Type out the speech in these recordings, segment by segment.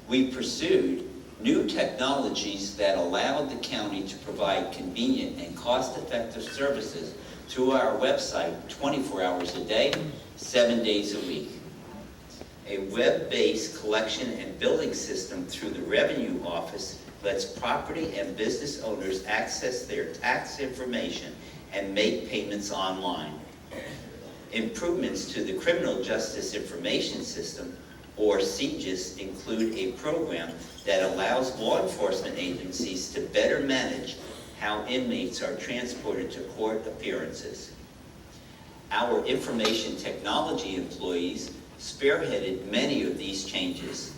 We pursued new technologies that allowed the county to provide convenient and cost-effective services through our website 24 hours a day, 7 days a week. A web-based collection and billing system through the Revenue Office lets property and business owners access their tax information and make payments online. Improvements to the Criminal Justice Information System, or CJIS, include a program that allows law enforcement agencies to better manage how inmates are transported to court appearances. Our information technology employees spearheaded many of these changes.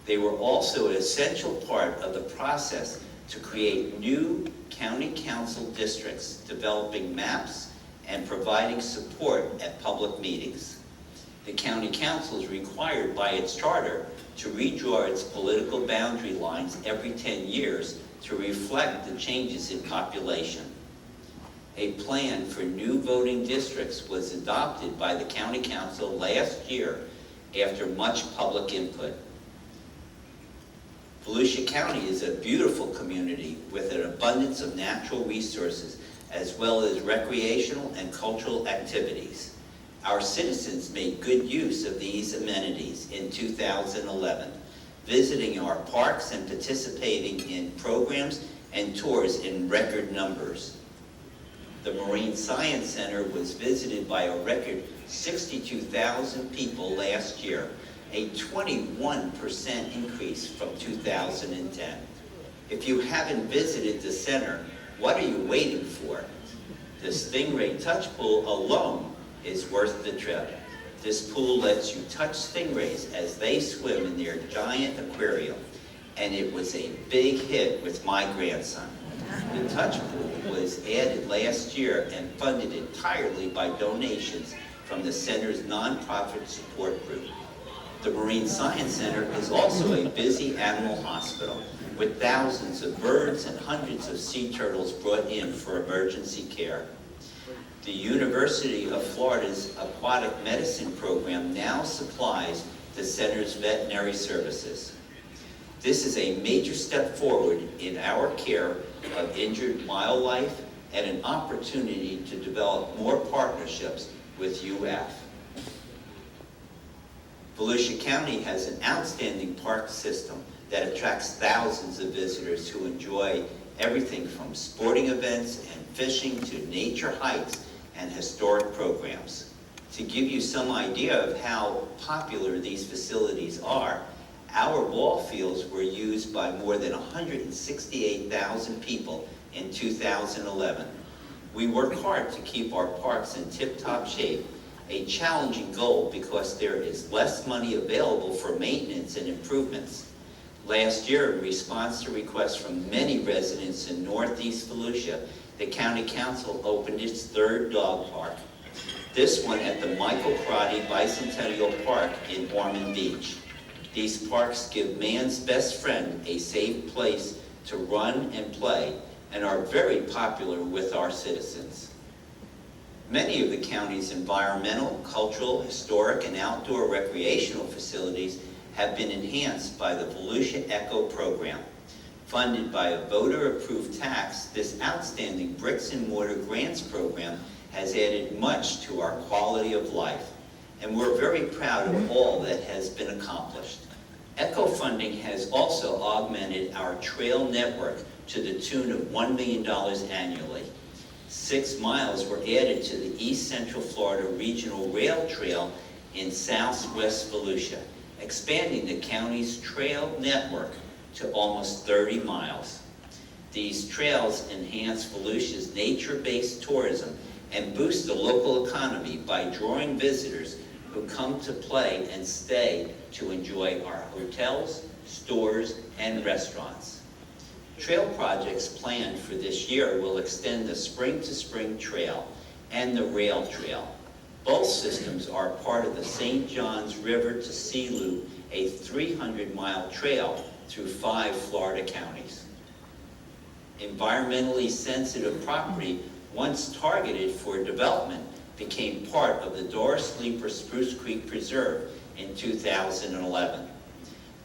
They were also an essential part of the process to create new county council districts, developing maps and providing support at public meetings. The county council is required by its charter to redraw its political boundary lines every 10 years to reflect the changes in population. A plan for new voting districts was adopted by the county council last year after much public input. Volusia County is a beautiful community with an abundance of natural resources as well as recreational and cultural activities. Our citizens made good use of these amenities in 2011, visiting our parks and participating in programs and tours in record numbers. The Marine Science Center was visited by a record 62,000 people last year, a 21% increase from 2010. If you haven't visited the center, what are you waiting for? The Stingray Touch Pool alone is worth the trip. This pool lets you touch stingrays as they swim in their giant aquarium, and it was a big hit with my grandson. The Touch Pool was added last year and funded entirely by donations from the center's nonprofit support group. The Marine Science Center is also a busy animal hospital with thousands of birds and hundreds of sea turtles brought in for emergency care. The University of Florida's aquatic medicine program now supplies the center's veterinary services. This is a major step forward in our care of injured wildlife and an opportunity to develop more partnerships with UF. Volusia County has an outstanding park system that attracts thousands of visitors who enjoy everything from sporting events and fishing to nature hikes and historic programs. To give you some idea of how popular these facilities are, our ball fields were used by more than 168,000 people in 2011. We work hard to keep our parks in tip-top shape, a challenging goal because there is less money available for maintenance and improvements. Last year, in response to requests from many residents in Northeast Volusia, the County Council opened its third dog park. This one at the Michael Crotty Bicentennial Park in Ormond Beach. These parks give man's best friend a safe place to run and play and are very popular with our citizens. Many of the county's environmental, cultural, historic, and outdoor recreational facilities have been enhanced by the Volusia Echo program. Funded by a voter-approved tax, this outstanding bricks and mortar grants program has added much to our quality of life, and we're very proud of all that has been accomplished. Echo funding has also augmented our trail network to the tune of $1 million annually. 6 miles were added to the East Central Florida Regional Rail Trail in Southwest Volusia, expanding the county's trail network to almost 30 miles. These trails enhance Volusia's nature-based tourism and boost the local economy by drawing visitors who come to play and stay to enjoy our hotels, stores, and restaurants. Trail projects planned for this year will extend the Spring to Spring Trail and the Rail Trail. Both systems are part of the St. Johns River to Sea Loop, a 300-mile trail through 5 Florida counties. Environmentally sensitive property, once targeted for development, became part of the Doris Leeper Spruce Creek Preserve in 2011.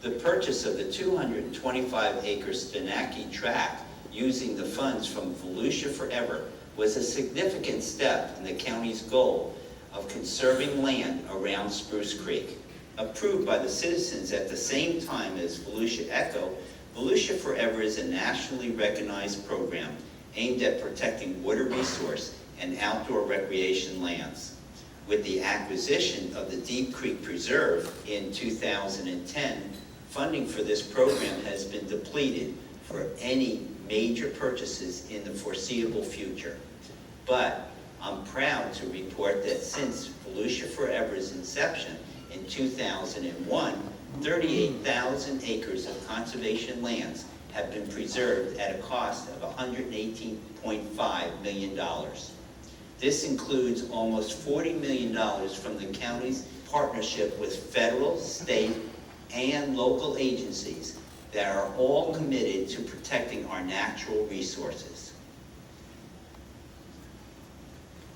The purchase of the 225-acre Stenaki tract using the funds from Volusia Forever was a significant step in the county's goal of conserving land around Spruce Creek. Approved by the citizens at the same time as Volusia Echo, Volusia Forever is a nationally recognized program aimed at protecting water resource and outdoor recreation lands. With the acquisition of the Deep Creek Preserve in 2010, funding for this program has been depleted for any major purchases in the foreseeable future. But I'm proud to report that since Volusia Forever's inception in 2001, 38,000 acres of conservation lands have been preserved at a cost of $118.5 million. This includes almost $40 million from the county's partnership with federal, state, and local agencies that are all committed to protecting our natural resources.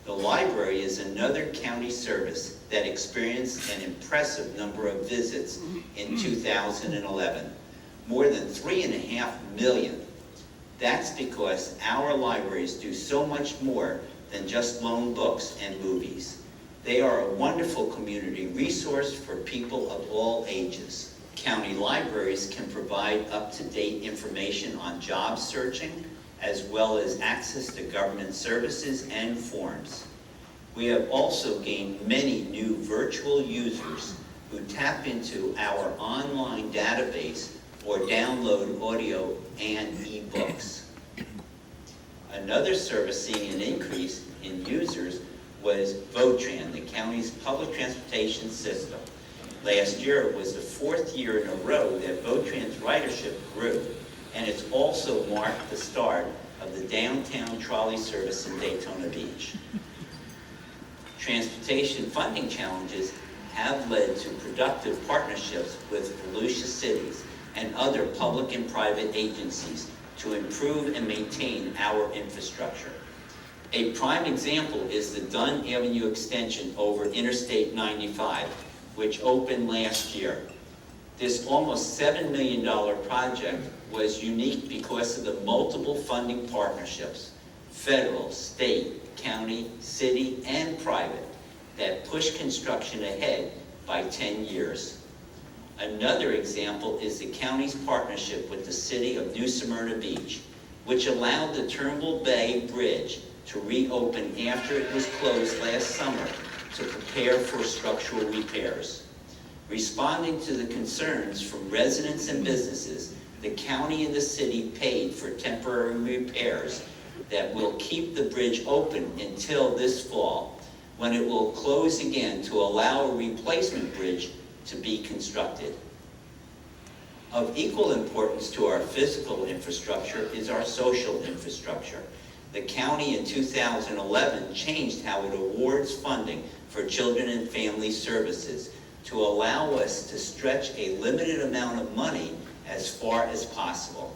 The library is another county service that experienced an impressive number of visits in 2011, more than 3.5 million. That's because our libraries do so much more than just loan books and movies. They are a wonderful community resource for people of all ages. County libraries can provide up-to-date information on job searching, as well as access to government services and forms. We have also gained many new virtual users who tap into our online database or download audio and ebooks. Another service seeing an increase in users was Votran, the county's public transportation system. Last year was the 4th year in a row that Votran's ridership grew, and it's also marked the start of the downtown trolley service in Daytona Beach. Transportation funding challenges have led to productive partnerships with Volusia cities and other public and private agencies to improve and maintain our infrastructure. A prime example is the Dunn Avenue extension over Interstate 95, which opened last year. This almost $7 million project was unique because of the multiple funding partnerships, federal, state, county, city, and private, that pushed construction ahead by 10 years. Another example is the county's partnership with the city of New Smyrna Beach, which allowed the Turnbull Bay Bridge to reopen after it was closed last summer to prepare for structural repairs. Responding to the concerns from residents and businesses, the county and the city paid for temporary repairs that will keep the bridge open until this fall, when it will close again to allow a replacement bridge to be constructed. Of equal importance to our physical infrastructure is our social infrastructure. The county in 2011 changed how it awards funding for children and family services to allow us to stretch a limited amount of money as far as possible.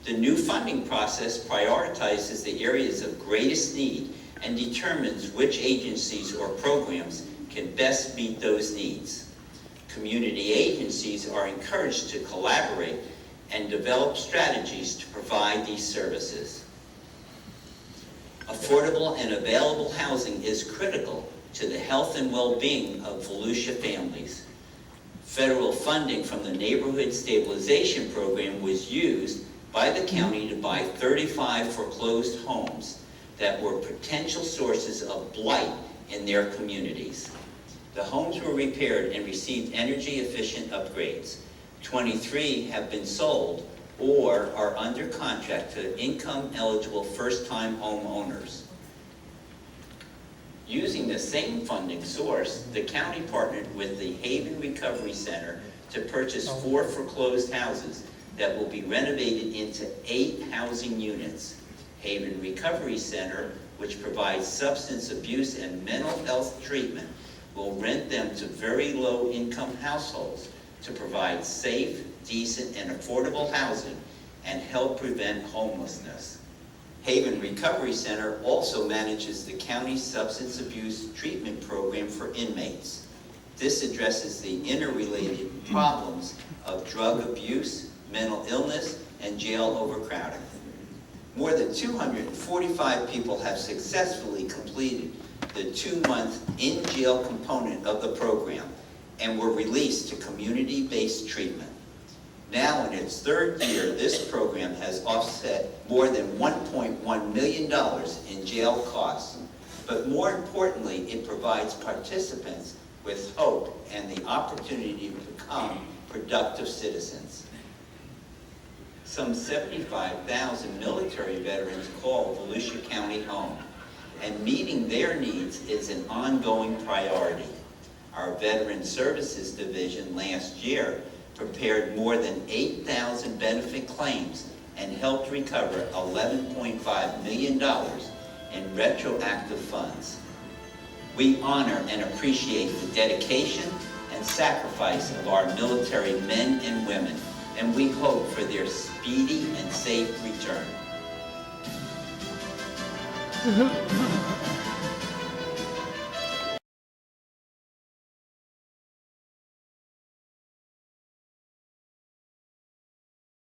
The new funding process prioritizes the areas of greatest need and determines which agencies or programs can best meet those needs. Community agencies are encouraged to collaborate and develop strategies to provide these services. Affordable and available housing is critical to the health and well-being of Volusia families. Federal funding from the Neighborhood Stabilization Program was used by the county to buy 35 foreclosed homes that were potential sources of blight in their communities. The homes were repaired and received energy-efficient upgrades. 23 have been sold or are under contract to income-eligible first-time homeowners. Using the same funding source, the county partnered with the Haven Recovery Center to purchase 4 foreclosed houses that will be renovated into 8 housing units. Haven Recovery Center, which provides substance abuse and mental health treatment, will rent them to very low-income households to provide safe, decent, and affordable housing and help prevent homelessness. Haven Recovery Center also manages the county's substance abuse treatment program for inmates. This addresses the interrelated problems of drug abuse, mental illness, and jail overcrowding. More than 245 people have successfully completed the 2-month in-jail component of the program and were released to community-based treatment. Now in its 3rd year, this program has offset more than $1.1 million in jail costs. But more importantly, it provides participants with hope and the opportunity to become productive citizens. Some 75,000 military veterans call Volusia County home, and meeting their needs is an ongoing priority. Our Veteran Services Division last year prepared more than 8,000 benefit claims and helped recover $11.5 million in retroactive funds. We honor and appreciate the dedication and sacrifice of our military men and women, and we hope for their speedy and safe return.